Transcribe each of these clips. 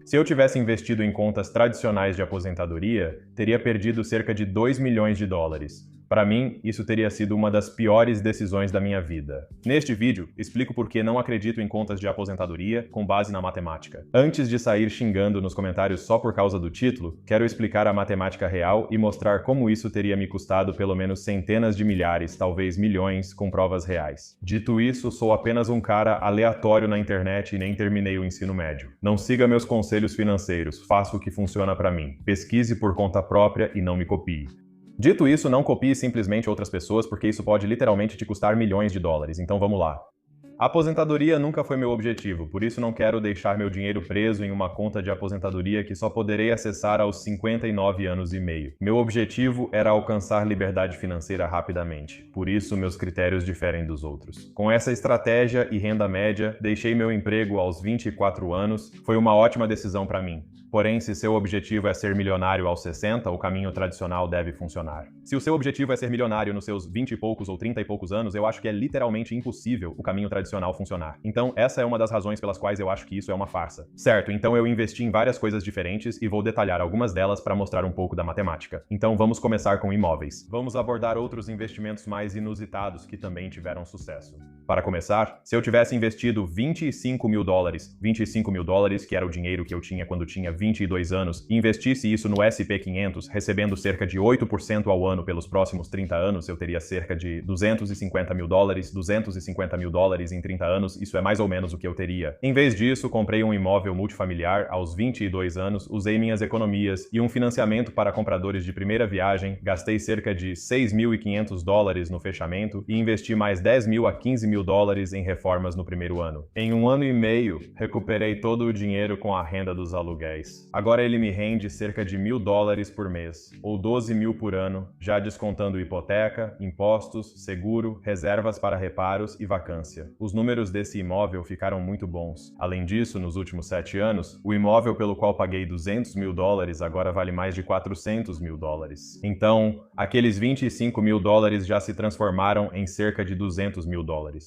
Se eu tivesse investido em contas tradicionais de aposentadoria, teria perdido cerca de 2 milhões de dólares. Para mim, isso teria sido uma das piores decisões da minha vida. Neste vídeo, explico por que não acredito em contas de aposentadoria com base na matemática. Antes de sair xingando nos comentários só por causa do título, quero explicar a matemática real e mostrar como isso teria me custado pelo menos centenas de milhares, talvez milhões, com provas reais. Dito isso, sou apenas um cara aleatório na internet e nem terminei o ensino médio. Não siga meus conselhos financeiros, faça o que funciona para mim. Pesquise por conta própria e não me copie. Dito isso, não copie simplesmente outras pessoas, porque isso pode literalmente te custar milhões de dólares, então vamos lá. A aposentadoria nunca foi meu objetivo, por isso não quero deixar meu dinheiro preso em uma conta de aposentadoria que só poderei acessar aos 59 anos e meio. Meu objetivo era alcançar liberdade financeira rapidamente, por isso meus critérios diferem dos outros. Com essa estratégia e renda média, deixei meu emprego aos 24 anos, foi uma ótima decisão para mim. Porém, se seu objetivo é ser milionário aos 60, o caminho tradicional deve funcionar. Se o seu objetivo é ser milionário nos seus 20 e poucos ou 30 e poucos anos, eu acho que é literalmente impossível o caminho tradicional funcionar. Então, essa é uma das razões pelas quais eu acho que isso é uma farsa. Certo, então eu investi em várias coisas diferentes e vou detalhar algumas delas para mostrar um pouco da matemática. Então, vamos começar com imóveis. Vamos abordar outros investimentos mais inusitados que também tiveram sucesso. Para começar, se eu tivesse investido 25 mil dólares, que era o dinheiro que eu tinha quando tinha 22 anos, e investisse isso no SP500, recebendo cerca de 8% ao ano pelos próximos 30 anos, eu teria cerca de 250 mil dólares em 30 anos, isso é mais ou menos o que eu teria. Em vez disso, comprei um imóvel multifamiliar aos 22 anos, usei minhas economias e um financiamento para compradores de primeira viagem, gastei cerca de 6.500 dólares no fechamento e investi mais 10 mil a 15 mil dólares em reformas no primeiro ano. Em um ano e meio, recuperei todo o dinheiro com a renda dos aluguéis. Agora ele me rende cerca de 1.000 dólares por mês, ou 12 mil por ano, já descontando hipoteca, impostos, seguro, reservas para reparos e vacância. Os números desse imóvel ficaram muito bons. Além disso, nos últimos 7 anos, o imóvel pelo qual paguei 200 mil dólares agora vale mais de 400 mil dólares. Então, aqueles 25 mil dólares já se transformaram em cerca de 200 mil dólares.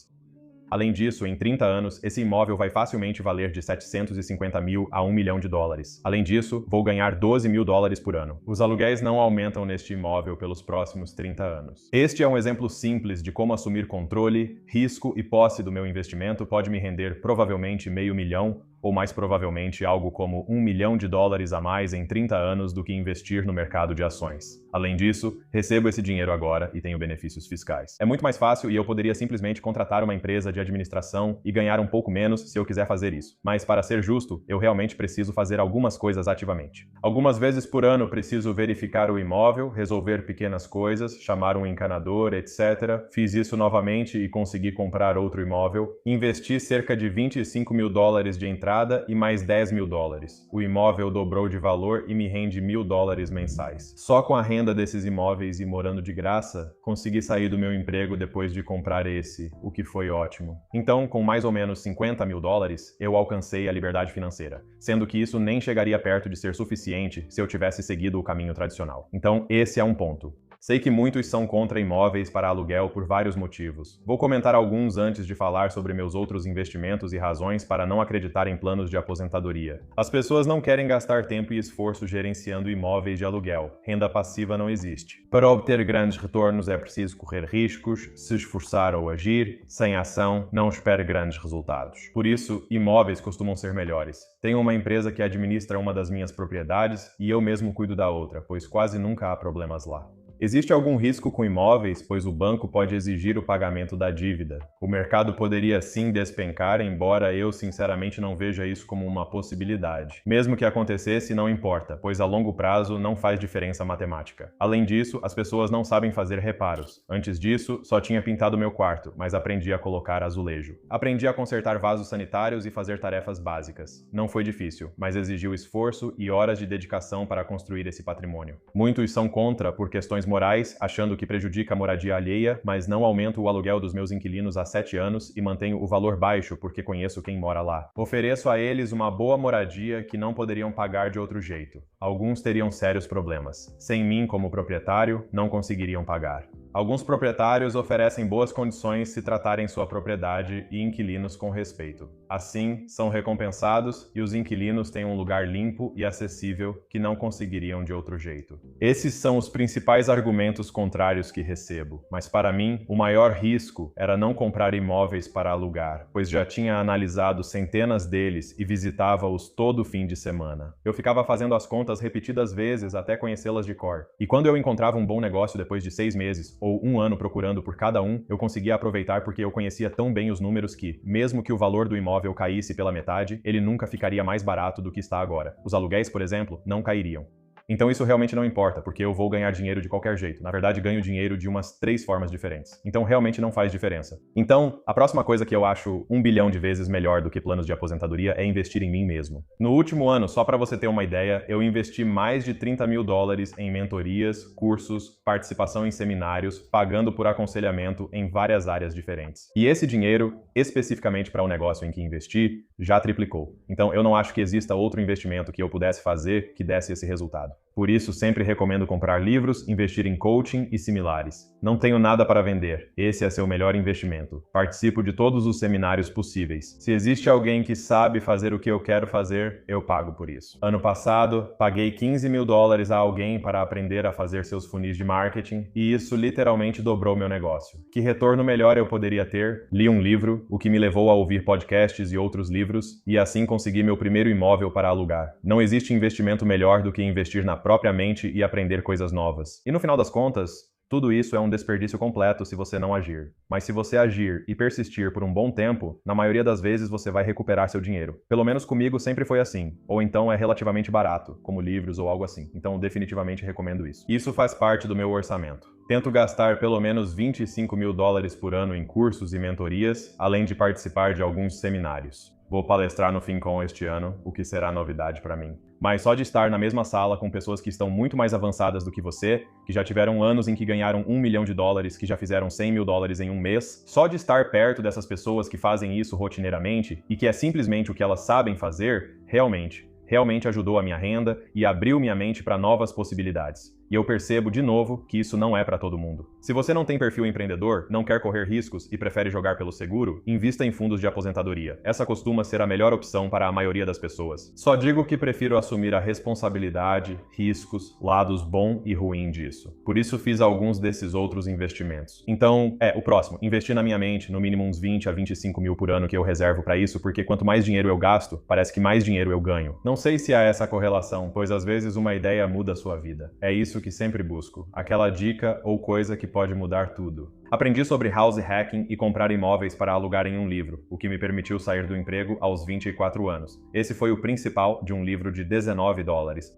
Além disso, em 30 anos, esse imóvel vai facilmente valer de 750 mil a 1 milhão de dólares. Além disso, vou ganhar 12 mil dólares por ano. Os aluguéis não aumentam neste imóvel pelos próximos 30 anos. Este é um exemplo simples de como assumir controle, risco e posse do meu investimento pode me render provavelmente meio milhão ou mais provavelmente algo como 1 milhão de dólares a mais em 30 anos do que investir no mercado de ações. Além disso, recebo esse dinheiro agora e tenho benefícios fiscais. É muito mais fácil e eu poderia simplesmente contratar uma empresa de administração e ganhar um pouco menos se eu quiser fazer isso. Mas para ser justo, eu realmente preciso fazer algumas coisas ativamente. Algumas vezes por ano preciso verificar o imóvel, resolver pequenas coisas, chamar um encanador, etc. Fiz isso novamente e consegui comprar outro imóvel. Investi cerca de 25 mil dólares de entrada e mais 10 mil dólares. O imóvel dobrou de valor e me rende 1.000 dólares mensais. Só com a renda desses imóveis e morando de graça, consegui sair do meu emprego depois de comprar esse, o que foi ótimo. Então, com mais ou menos 50 mil dólares, eu alcancei a liberdade financeira, sendo que isso nem chegaria perto de ser suficiente se eu tivesse seguido o caminho tradicional. Então, esse é um ponto. Sei que muitos são contra imóveis para aluguel por vários motivos. Vou comentar alguns antes de falar sobre meus outros investimentos e razões para não acreditar em planos de aposentadoria. As pessoas não querem gastar tempo e esforço gerenciando imóveis de aluguel. Renda passiva não existe. Para obter grandes retornos é preciso correr riscos, se esforçar ou agir. Sem ação, não espere grandes resultados. Por isso, imóveis costumam ser melhores. Tenho uma empresa que administra uma das minhas propriedades e eu mesmo cuido da outra, pois quase nunca há problemas lá. Existe algum risco com imóveis, pois o banco pode exigir o pagamento da dívida. O mercado poderia sim despencar, embora eu sinceramente não veja isso como uma possibilidade. Mesmo que acontecesse, não importa, pois a longo prazo não faz diferença matemática. Além disso, as pessoas não sabem fazer reparos. Antes disso, só tinha pintado meu quarto, mas aprendi a colocar azulejo. Aprendi a consertar vasos sanitários e fazer tarefas básicas. Não foi difícil, mas exigiu esforço e horas de dedicação para construir esse patrimônio. Muitos são contra por questões morais, achando que prejudica a moradia alheia, mas não aumento o aluguel dos meus inquilinos há 7 anos e mantenho o valor baixo porque conheço quem mora lá. Ofereço a eles uma boa moradia que não poderiam pagar de outro jeito. Alguns teriam sérios problemas. Sem mim como proprietário, não conseguiriam pagar. Alguns proprietários oferecem boas condições se tratarem sua propriedade e inquilinos com respeito. Assim, são recompensados e os inquilinos têm um lugar limpo e acessível que não conseguiriam de outro jeito. Esses são os principais argumentos contrários que recebo, mas para mim, o maior risco era não comprar imóveis para alugar, pois já tinha analisado centenas deles e visitava-os todo fim de semana. Eu ficava fazendo as contas repetidas vezes até conhecê-las de cor. E quando eu encontrava um bom negócio depois de 6 meses ou um ano procurando por cada um, eu conseguia aproveitar porque eu conhecia tão bem os números que, mesmo que o valor do imóvel caísse pela metade, ele nunca ficaria mais barato do que está agora. Os aluguéis, por exemplo, não cairiam. Então isso realmente não importa, porque eu vou ganhar dinheiro de qualquer jeito. Na verdade, ganho dinheiro de umas 3 formas diferentes. Então realmente não faz diferença. Então, a próxima coisa que eu acho 1 bilhão de vezes melhor do que planos de aposentadoria é investir em mim mesmo. No último ano, só para você ter uma ideia, eu investi mais de 30 mil dólares em mentorias, cursos, participação em seminários, pagando por aconselhamento em várias áreas diferentes. E esse dinheiro, especificamente para o negócio em que investi, já triplicou. Então eu não acho que exista outro investimento que eu pudesse fazer que desse esse resultado. Por isso, sempre recomendo comprar livros, investir em coaching e similares. Não tenho nada para vender. Esse é seu melhor investimento. Participo de todos os seminários possíveis. Se existe alguém que sabe fazer o que eu quero fazer, eu pago por isso. Ano passado, paguei 15 mil dólares a alguém para aprender a fazer seus funis de marketing e isso literalmente dobrou meu negócio. Que retorno melhor eu poderia ter? Li um livro, o que me levou a ouvir podcasts e outros livros e assim consegui meu primeiro imóvel para alugar. Não existe investimento melhor do que investir na própria mente e aprender coisas novas. E no final das contas, tudo isso é um desperdício completo se você não agir. Mas se você agir e persistir por um bom tempo, na maioria das vezes você vai recuperar seu dinheiro. Pelo menos comigo sempre foi assim. Ou então é relativamente barato, como livros ou algo assim. Então definitivamente recomendo isso. Isso faz parte do meu orçamento. Tento gastar pelo menos 25 mil dólares por ano em cursos e mentorias, além de participar de alguns seminários. Vou palestrar no FinCon este ano, o que será novidade para mim. Mas só de estar na mesma sala com pessoas que estão muito mais avançadas do que você, que já tiveram anos em que ganharam 1 milhão de dólares, que já fizeram 100 mil dólares em um mês, só de estar perto dessas pessoas que fazem isso rotineiramente e que é simplesmente o que elas sabem fazer, realmente ajudou a minha renda e abriu minha mente para novas possibilidades. E eu percebo, de novo, que isso não é para todo mundo. Se você não tem perfil empreendedor, não quer correr riscos e prefere jogar pelo seguro, invista em fundos de aposentadoria. Essa costuma ser a melhor opção para a maioria das pessoas. Só digo que prefiro assumir a responsabilidade, riscos, lados bom e ruim disso. Por isso fiz alguns desses outros investimentos. Então, o próximo, investir na minha mente, no mínimo uns 20 a 25 mil por ano que eu reservo para isso, porque quanto mais dinheiro eu gasto, parece que mais dinheiro eu ganho. Não sei se há essa correlação, pois às vezes uma ideia muda a sua vida. É isso que sempre busco, aquela dica ou coisa que pode mudar tudo. Aprendi sobre house hacking e comprar imóveis para alugar em um livro, o que me permitiu sair do emprego aos 24 anos. Esse foi o principal de um livro de 19 dólares.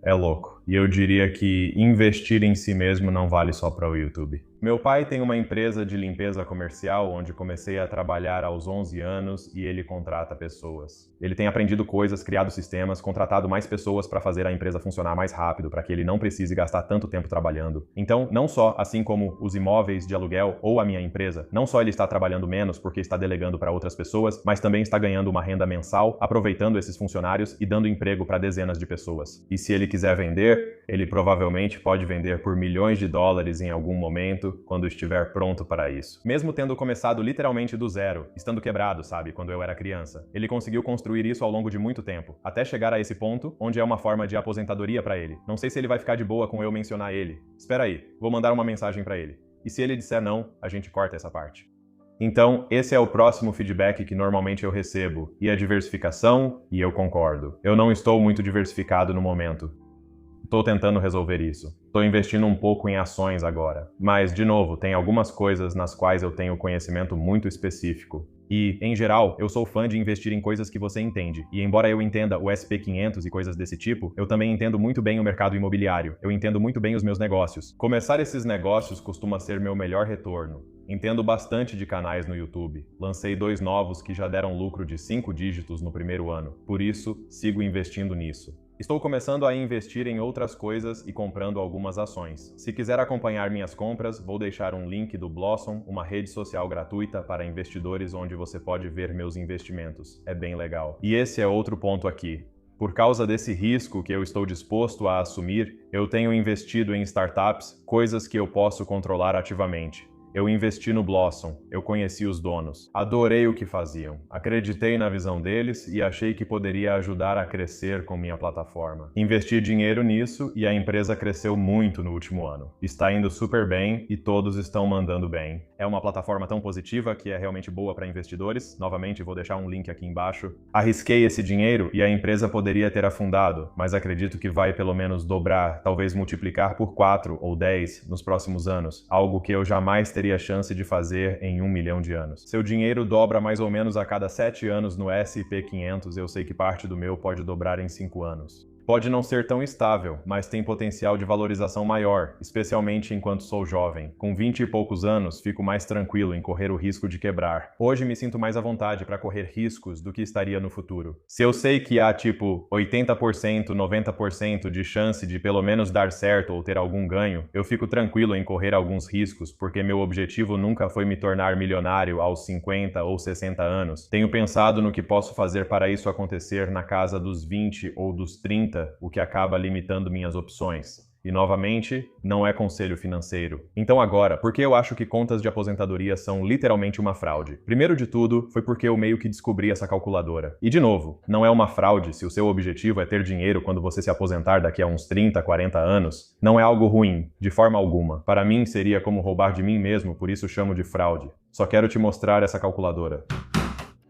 É louco. E eu diria que investir em si mesmo não vale só para o YouTube. Meu pai tem uma empresa de limpeza comercial onde comecei a trabalhar aos 11 anos e ele contrata pessoas. Ele tem aprendido coisas, criado sistemas, contratado mais pessoas para fazer a empresa funcionar mais rápido, para que ele não precise gastar tanto tempo trabalhando. Então, não só, assim como os imóveis de aluguel ou a minha empresa, não só ele está trabalhando menos porque está delegando para outras pessoas, mas também está ganhando uma renda mensal, aproveitando esses funcionários e dando emprego para dezenas de pessoas. E se ele quiser vender, ele provavelmente pode vender por milhões de dólares em algum momento, quando estiver pronto para isso. Mesmo tendo começado literalmente do zero, estando quebrado, sabe, quando eu era criança, ele conseguiu construir isso ao longo de muito tempo, até chegar a esse ponto, onde é uma forma de aposentadoria para ele. Não sei se ele vai ficar de boa com eu mencionar ele. Espera aí, vou mandar uma mensagem para ele. E se ele disser não, a gente corta essa parte. Então, esse é o próximo feedback que normalmente eu recebo, e a diversificação, e eu concordo. Eu não estou muito diversificado no momento. Estou tentando resolver isso. Estou investindo um pouco em ações agora. Mas, de novo, tem algumas coisas nas quais eu tenho conhecimento muito específico. E, em geral, eu sou fã de investir em coisas que você entende. E embora eu entenda o SP500 e coisas desse tipo, eu também entendo muito bem o mercado imobiliário. Eu entendo muito bem os meus negócios. Começar esses negócios costuma ser meu melhor retorno. Entendo bastante de canais no YouTube. Lancei 2 novos que já deram lucro de 5 dígitos no primeiro ano. Por isso, sigo investindo nisso. Estou começando a investir em outras coisas e comprando algumas ações. Se quiser acompanhar minhas compras, vou deixar um link do Blossom, uma rede social gratuita para investidores onde você pode ver meus investimentos. É bem legal. E esse é outro ponto aqui. Por causa desse risco que eu estou disposto a assumir, eu tenho investido em startups, coisas que eu posso controlar ativamente. Eu investi no Blossom, eu conheci os donos, adorei o que faziam, acreditei na visão deles e achei que poderia ajudar a crescer com minha plataforma. Investi dinheiro nisso e a empresa cresceu muito no último ano. Está indo super bem e todos estão mandando bem. É uma plataforma tão positiva que é realmente boa para investidores. Novamente, vou deixar um link aqui embaixo. Arrisquei esse dinheiro e a empresa poderia ter afundado, mas acredito que vai pelo menos dobrar, talvez multiplicar por 4 ou 10 nos próximos anos, algo que eu jamais teria chance de fazer em 1 milhão de anos. Seu dinheiro dobra mais ou menos a cada 7 anos no S&P 500, eu sei que parte do meu pode dobrar em 5 anos. Pode não ser tão estável, mas tem potencial de valorização maior, especialmente enquanto sou jovem. Com 20 e poucos anos, fico mais tranquilo em correr o risco de quebrar. Hoje me sinto mais à vontade para correr riscos do que estaria no futuro. Se eu sei que há tipo 80%, 90% de chance de pelo menos dar certo ou ter algum ganho, eu fico tranquilo em correr alguns riscos, porque meu objetivo nunca foi me tornar milionário aos 50 ou 60 anos. Tenho pensado no que posso fazer para isso acontecer na casa dos 20 ou dos 30, o que acaba limitando minhas opções. E, novamente, não é conselho financeiro. Então agora, por que eu acho que contas de aposentadoria são literalmente uma fraude? Primeiro de tudo, foi porque eu meio que descobri essa calculadora. E de novo, não é uma fraude se o seu objetivo é ter dinheiro quando você se aposentar daqui a uns 30, 40 anos. Não é algo ruim, de forma alguma. Para mim, seria como roubar de mim mesmo, por isso chamo de fraude. Só quero te mostrar essa calculadora.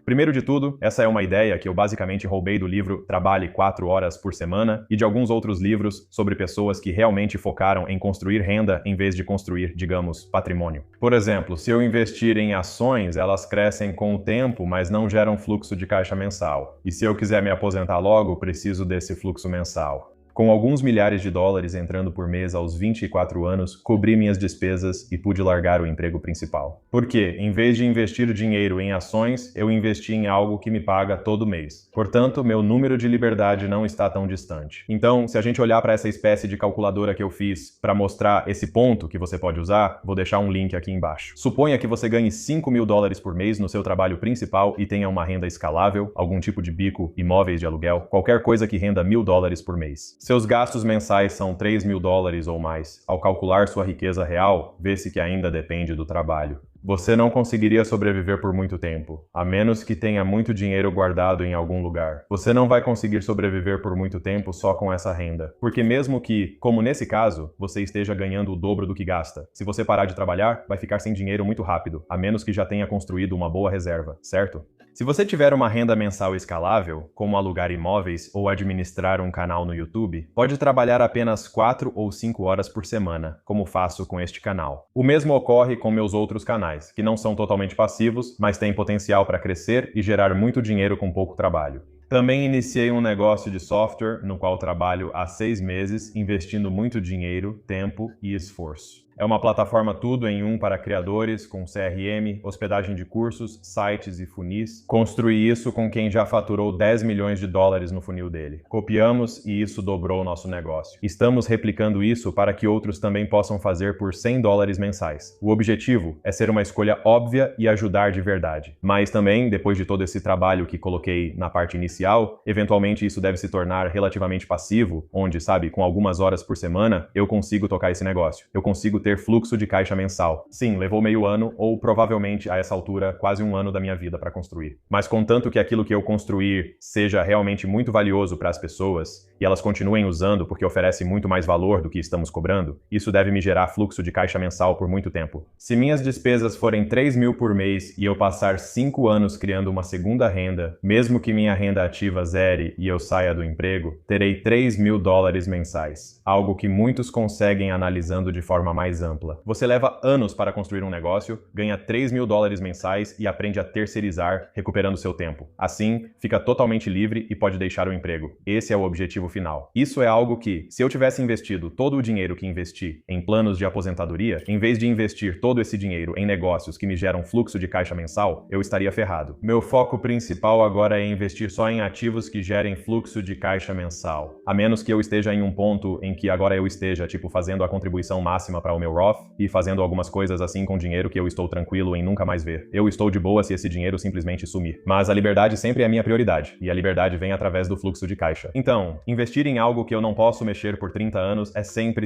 Primeiro de tudo, essa é uma ideia que eu basicamente roubei do livro Trabalhe 4 Horas por Semana e de alguns outros livros sobre pessoas que realmente focaram em construir renda em vez de construir, digamos, patrimônio. Por exemplo, se eu investir em ações, elas crescem com o tempo, mas não geram fluxo de caixa mensal. E se eu quiser me aposentar logo, preciso desse fluxo mensal. Com alguns milhares de dólares entrando por mês aos 24 anos, cobri minhas despesas e pude largar o emprego principal. Por quê? Em vez de investir dinheiro em ações, eu investi em algo que me paga todo mês. Portanto, meu número de liberdade não está tão distante. Então, se a gente olhar para essa espécie de calculadora que eu fiz para mostrar esse ponto que você pode usar, vou deixar um link aqui embaixo. Suponha que você ganhe 5 mil dólares por mês no seu trabalho principal e tenha uma renda escalável, algum tipo de bico, imóveis de aluguel, qualquer coisa que renda 1.000 dólares por mês. Seus gastos mensais são 3 mil dólares ou mais. Ao calcular sua riqueza real, vê-se que ainda depende do trabalho. Você não conseguiria sobreviver por muito tempo, a menos que tenha muito dinheiro guardado em algum lugar. Você não vai conseguir sobreviver por muito tempo só com essa renda. Porque mesmo que, como nesse caso, você esteja ganhando o dobro do que gasta, se você parar de trabalhar, vai ficar sem dinheiro muito rápido, a menos que já tenha construído uma boa reserva, certo? Se você tiver uma renda mensal escalável, como alugar imóveis ou administrar um canal no YouTube, pode trabalhar apenas 4 ou 5 horas por semana, como faço com este canal. O mesmo ocorre com meus outros canais, que não são totalmente passivos, mas têm potencial para crescer e gerar muito dinheiro com pouco trabalho. Também iniciei um negócio de software no qual trabalho há 6 meses, investindo muito dinheiro, tempo e esforço. É uma plataforma tudo em um para criadores, com CRM, hospedagem de cursos, sites e funis. Construí isso com quem já faturou 10 milhões de dólares no funil dele. Copiamos e isso dobrou o nosso negócio. Estamos replicando isso para que outros também possam fazer por 100 dólares mensais. O objetivo é ser uma escolha óbvia e ajudar de verdade. Mas também, depois de todo esse trabalho que coloquei na parte inicial, eventualmente isso deve se tornar relativamente passivo, onde, sabe, com algumas horas por semana, eu consigo tocar esse negócio. Eu consigo ter fluxo de caixa mensal. Sim, levou meio ano, ou provavelmente a essa altura, quase um ano da minha vida para construir. Mas contanto que aquilo que eu construir seja realmente muito valioso para as pessoas, e elas continuem usando porque oferece muito mais valor do que estamos cobrando, isso deve me gerar fluxo de caixa mensal por muito tempo. Se minhas despesas forem 3 mil por mês e eu passar 5 anos criando uma segunda renda, mesmo que minha renda ativa zere e eu saia do emprego, terei 3 mil dólares mensais. Algo que muitos conseguem analisando de forma mais ampla. Você leva anos para construir um negócio, ganha 3 mil dólares mensais e aprende a terceirizar, recuperando seu tempo. Assim, fica totalmente livre e pode deixar o emprego. Esse é o objetivo final. Isso é algo que, se eu tivesse investido todo o dinheiro que investi em planos de aposentadoria, em vez de investir todo esse dinheiro em negócios que me geram fluxo de caixa mensal, eu estaria ferrado. Meu foco principal agora é investir só em ativos que gerem fluxo de caixa mensal. A menos que eu esteja em um ponto em que agora eu esteja, tipo, fazendo a contribuição máxima para o meu Roth e fazendo algumas coisas assim com dinheiro que eu estou tranquilo em nunca mais ver. Eu estou de boa se esse dinheiro simplesmente sumir. Mas a liberdade sempre é a minha prioridade, e a liberdade vem através do fluxo de caixa. Então, investir em algo que eu não posso mexer por 30 anos é sempre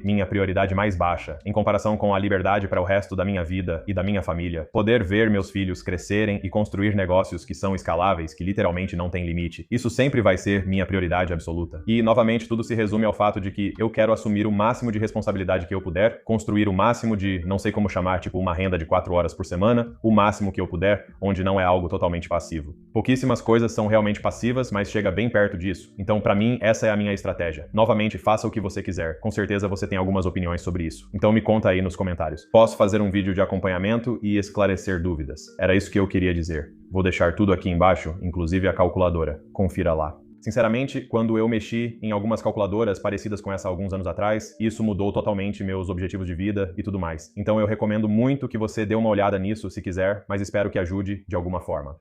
minha prioridade mais baixa, em comparação com a liberdade para o resto da minha vida e da minha família. Poder ver meus filhos crescerem e construir negócios que são escaláveis, que literalmente não têm limite. Isso sempre vai ser minha prioridade absoluta. E, novamente, tudo se resume ao fato de que eu quero assumir o máximo de responsabilidade que eu puder, construir o máximo de, não sei como chamar, tipo uma renda de 4 horas por semana, o máximo que eu puder, onde não é algo totalmente passivo. Pouquíssimas coisas são realmente passivas, mas chega bem perto disso. Então, pra mim, essa é a minha estratégia. Novamente, faça o que você quiser. Com certeza você tem algumas opiniões sobre isso. Então me conta aí nos comentários. Posso fazer um vídeo de acompanhamento e esclarecer dúvidas. Era isso que eu queria dizer. Vou deixar tudo aqui embaixo, inclusive a calculadora. Confira lá. Sinceramente, quando eu mexi em algumas calculadoras parecidas com essa alguns anos atrás, isso mudou totalmente meus objetivos de vida e tudo mais. Então eu recomendo muito que você dê uma olhada nisso se quiser, mas espero que ajude de alguma forma.